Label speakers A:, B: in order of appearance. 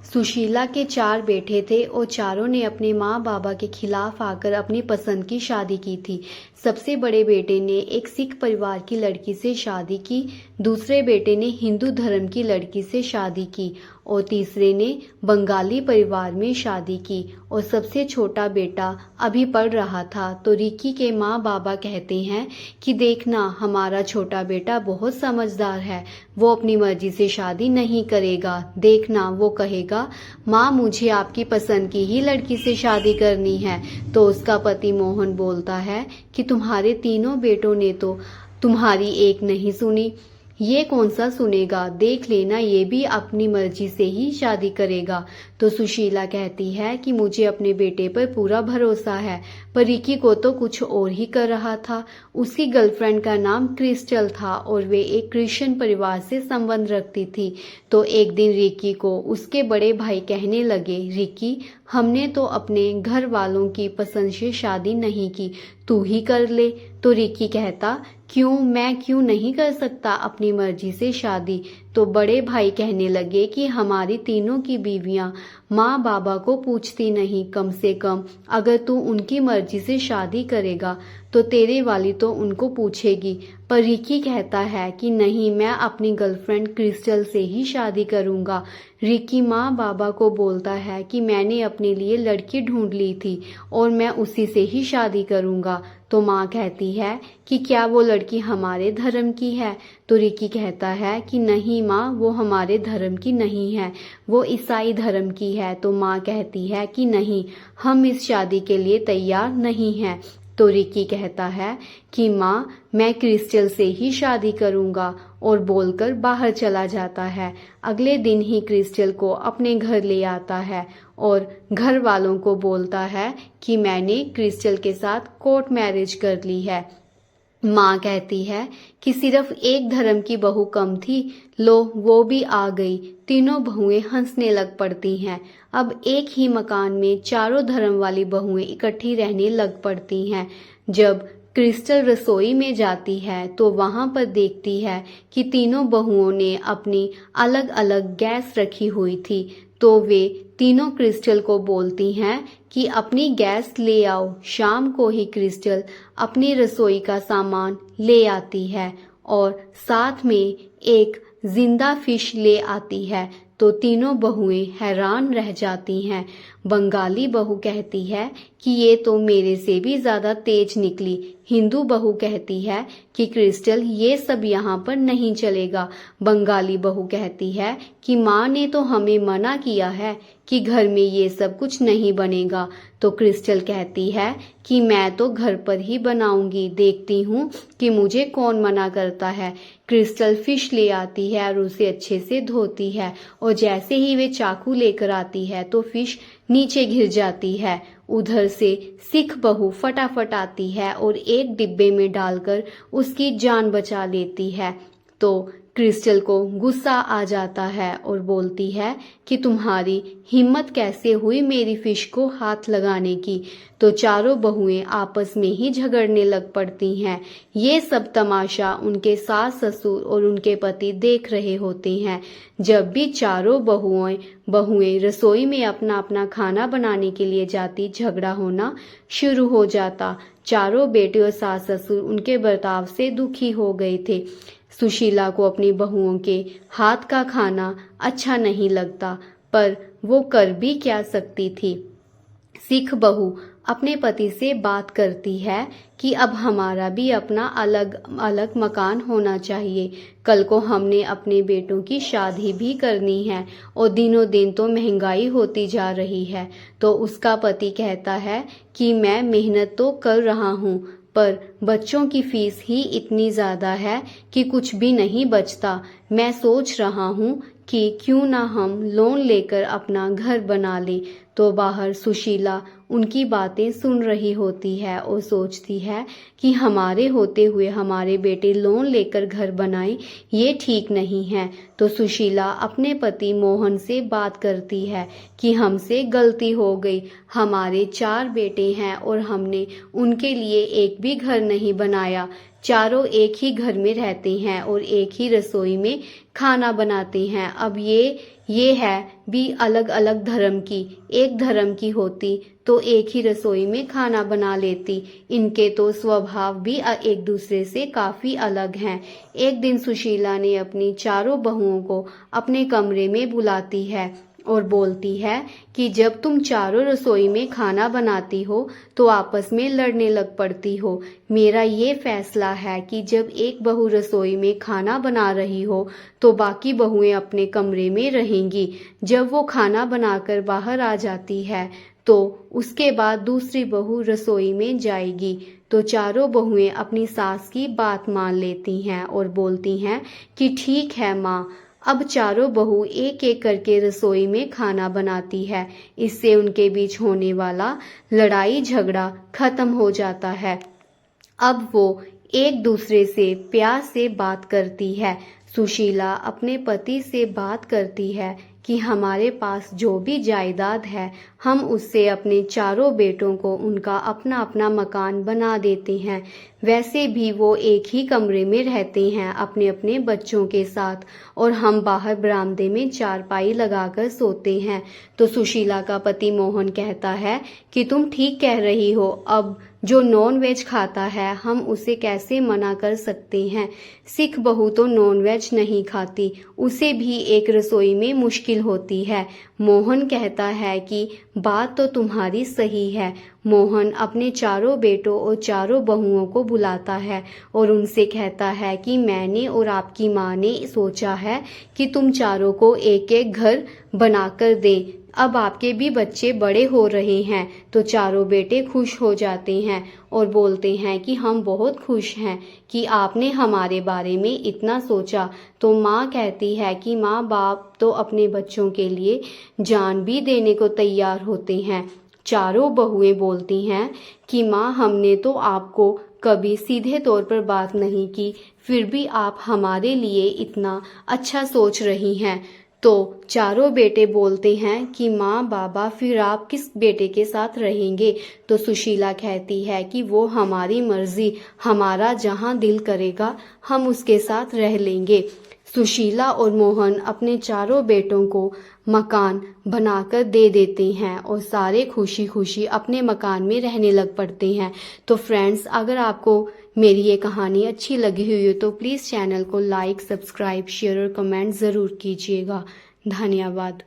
A: सुशीला के 4 बेटे थे और चारों ने अपने माँ बाबा के खिलाफ आकर अपनी पसंद की शादी की थी। सबसे बड़े बेटे ने एक सिख परिवार की लड़की से शादी की, दूसरे बेटे ने हिंदू धर्म की लड़की से शादी की और तीसरे ने बंगाली परिवार में शादी की और सबसे छोटा बेटा अभी पढ़ रहा था। तो रिकी के माँ बाबा कहते हैं कि देखना, हमारा छोटा बेटा बहुत समझदार है, वो अपनी मर्जी से शादी नहीं करेगा। देखना, वो कहेगा माँ मुझे आपकी पसंद की ही लड़की से शादी करनी है। तो उसका पति मोहन बोलता है कि तुम्हारे तीनों बेटों ने तो तुम्हारी एक नहीं सुनी, ये कौन सा सुनेगा, देख लेना ये भी अपनी मर्जी से ही शादी करेगा। तो सुशीला कहती है कि मुझे अपने बेटे पर पूरा भरोसा है, पर रिकी को तो कुछ और ही कर रहा था। उसकी गर्लफ्रेंड का नाम क्रिस्टल था और वे एक क्रिश्चियन परिवार से संबंध रखती थी। तो एक दिन रिकी को उसके बड़े भाई कहने लगे, रिकी हमने तो अपने घर वालों की पसंद से शादी नहीं की, तू ही कर ले। तो रिकी कहता, क्यों, मैं क्यों नहीं कर सकता अपनी मर्जी से शादी। तो बड़े भाई कहने लगे कि हमारी तीनों की बीवियां माँ बाबा को पूछती नहीं, कम से कम अगर तू उनकी मर्जी से शादी करेगा तो तेरे वाली तो उनको पूछेगी। पर रिकी कहता है कि नहीं, मैं अपनी गर्लफ्रेंड क्रिस्टल से ही शादी करूंगा। रिकी माँ बाबा को बोलता है कि मैंने अपने लिए लड़की ढूंढ ली थी और मैं उसी से ही शादी करूंगा। तो माँ कहती है कि क्या वो लड़की हमारे धर्म की है। तो रिकी कहता है कि नहीं माँ, वो हमारे धर्म की नहीं है, वो ईसाई धर्म की है। तो माँ कहती है कि नहीं, हम इस शादी के लिए तैयार नहीं हैं। तो रिकी कहता है कि माँ मैं क्रिस्टल से ही शादी करूंगा और बोलकर बाहर चला जाता है। अगले दिन ही क्रिस्टल को अपने घर ले आता है और घर वालों को बोलता है कि मैंने क्रिस्टल के साथ कोर्ट मैरिज कर ली है। माँ कहती है कि सिर्फ एक धर्म की बहू कम थी, लो वो भी आ गई। तीनों बहुएं हंसने लग पड़ती हैं। अब एक ही मकान में चारों धर्म वाली बहुएं इकट्ठी रहने लग पड़ती हैं। जब क्रिस्टल रसोई में जाती है तो वहां पर देखती है कि तीनों बहुओं ने अपनी अलग अलग गैस रखी हुई थी। तो वे तीनों क्रिस्टल को बोलती हैं कि अपनी गैस ले आओ। शाम को ही क्रिस्टल अपनी रसोई का सामान ले आती है और साथ में एक जिंदा फिश ले आती है। तो तीनों बहुएं हैरान रह जाती हैं। बंगाली बहू कहती है कि ये तो मेरे से भी ज्यादा तेज निकली। हिंदू बहू कहती है कि क्रिस्टल ये सब यहाँ पर नहीं चलेगा। बंगाली बहू कहती है कि माँ ने तो हमें मना किया है कि घर में ये सब कुछ नहीं बनेगा। तो क्रिस्टल कहती है कि मैं तो घर पर ही बनाऊंगी, देखती हूँ कि मुझे कौन मना करता है। क्रिस्टल फिश ले आती है और उसे अच्छे से धोती है और जैसे ही वे चाकू लेकर आती है तो फिश नीचे गिर जाती है। उधर से सिख बहू फटाफट आती है और एक डिब्बे में डालकर उसकी जान बचा लेती है। तो क्रिस्टल को गुस्सा आ जाता है और बोलती है कि तुम्हारी हिम्मत कैसे हुई मेरी फिश को हाथ लगाने की। तो चारों बहुएं आपस में ही झगड़ने लग पड़ती हैं। ये सब तमाशा उनके सास ससुर और उनके पति देख रहे होते हैं। जब भी चारों बहुएं रसोई में अपना अपना खाना बनाने के लिए जाती, झगड़ा होना शुरू हो जाता। चारों बेटे और सास ससुर उनके बर्ताव से दुखी हो गए थे। सुशीला को अपनी बहुओं के हाथ का खाना अच्छा नहीं लगता, पर वो कर भी क्या सकती थी। सिख बहू अपने पति से बात करती है कि अब हमारा भी अपना अलग अलग मकान होना चाहिए। कल को हमने अपने बेटों की शादी भी करनी है और दिनों दिन तो महंगाई होती जा रही है। तो उसका पति कहता है कि मैं मेहनत तो कर रहा हूँ, पर बच्चों की फीस ही इतनी ज्यादा है कि कुछ भी नहीं बचता। मैं सोच रहा हूँ कि क्यों ना हम लोन लेकर अपना घर बना लें। तो बाहर सुशीला उनकी बातें सुन रही होती है और सोचती है कि हमारे होते हुए हमारे बेटे लोन लेकर घर बनाएं, ये ठीक नहीं है। तो सुशीला अपने पति मोहन से बात करती है कि हमसे गलती हो गई, हमारे 4 बेटे हैं और हमने उनके लिए एक भी घर नहीं बनाया। चारों एक ही घर में रहते हैं और एक ही रसोई में खाना बनाते हैं। अब ये है भी अलग अलग धर्म की, एक धर्म की होती तो एक ही रसोई में खाना बना लेती। इनके तो स्वभाव भी एक दूसरे से काफी अलग हैं। एक दिन सुशीला ने अपनी चारों बहुओं को अपने कमरे में बुलाती है और बोलती है कि जब तुम चारों रसोई में खाना बनाती हो तो आपस में लड़ने लग पड़ती हो। मेरा ये फैसला है कि जब एक बहू रसोई में खाना बना रही हो तो बाकी बहुएं अपने कमरे में रहेंगी। जब वो खाना बनाकर बाहर आ जाती है तो उसके बाद दूसरी बहू रसोई में जाएगी। तो चारों बहुएं अपनी सास की बात मान लेती हैं और बोलती हैं कि ठीक है माँ। अब चारों बहू एक एक करके रसोई में खाना बनाती है। इससे उनके बीच होने वाला लड़ाई झगड़ा खत्म हो जाता है। अब वो एक दूसरे से प्यार से बात करती है। सुशीला अपने पति से बात करती है कि हमारे पास जो भी जायदाद है हम उससे अपने चारों बेटों को उनका अपना अपना मकान बना देते हैं। वैसे भी वो एक ही कमरे में रहते हैं अपने अपने बच्चों के साथ और हम बाहर बरामदे में चारपाई लगाकर सोते हैं। तो सुशीला का पति मोहन कहता है कि तुम ठीक कह रही हो, अब जो नॉन वेज खाता है हम उसे कैसे मना कर सकते हैं। सिख बहू तो नॉन वेज नहीं खाती, उसे भी एक रसोई में मुश्किल होती है। मोहन कहता है कि बात तो तुम्हारी सही है। मोहन अपने चारों बेटों और चारों बहुओं को बुलाता है और उनसे कहता है कि मैंने और आपकी माँ ने सोचा है कि तुम चारों को एक एक घर बनाकर दें। अब आपके भी बच्चे बड़े हो रहे हैं। तो चारों बेटे खुश हो जाते हैं और बोलते हैं कि हम बहुत खुश हैं कि आपने हमारे बारे में इतना सोचा। तो माँ कहती है कि माँ बाप तो अपने बच्चों के लिए जान भी देने को तैयार होते हैं। चारों बहुएं बोलती हैं कि माँ हमने तो आपको कभी सीधे तौर पर बात नहीं की, फिर भी आप हमारे लिए इतना अच्छा सोच रही हैं। तो चारों बेटे बोलते हैं कि माँ बाबा फिर आप किस बेटे के साथ रहेंगे। तो सुशीला कहती है कि वो हमारी मर्जी, हमारा जहाँ दिल करेगा हम उसके साथ रह लेंगे। सुशीला और मोहन अपने चारों बेटों को मकान बनाकर दे देते हैं और सारे खुशी खुशी अपने मकान में रहने लग पड़ते हैं। तो फ्रेंड्स, अगर आपको मेरी ये कहानी अच्छी लगी हुई हो तो प्लीज़ चैनल को लाइक, सब्सक्राइब, शेयर और कमेंट ज़रूर कीजिएगा। धन्यवाद।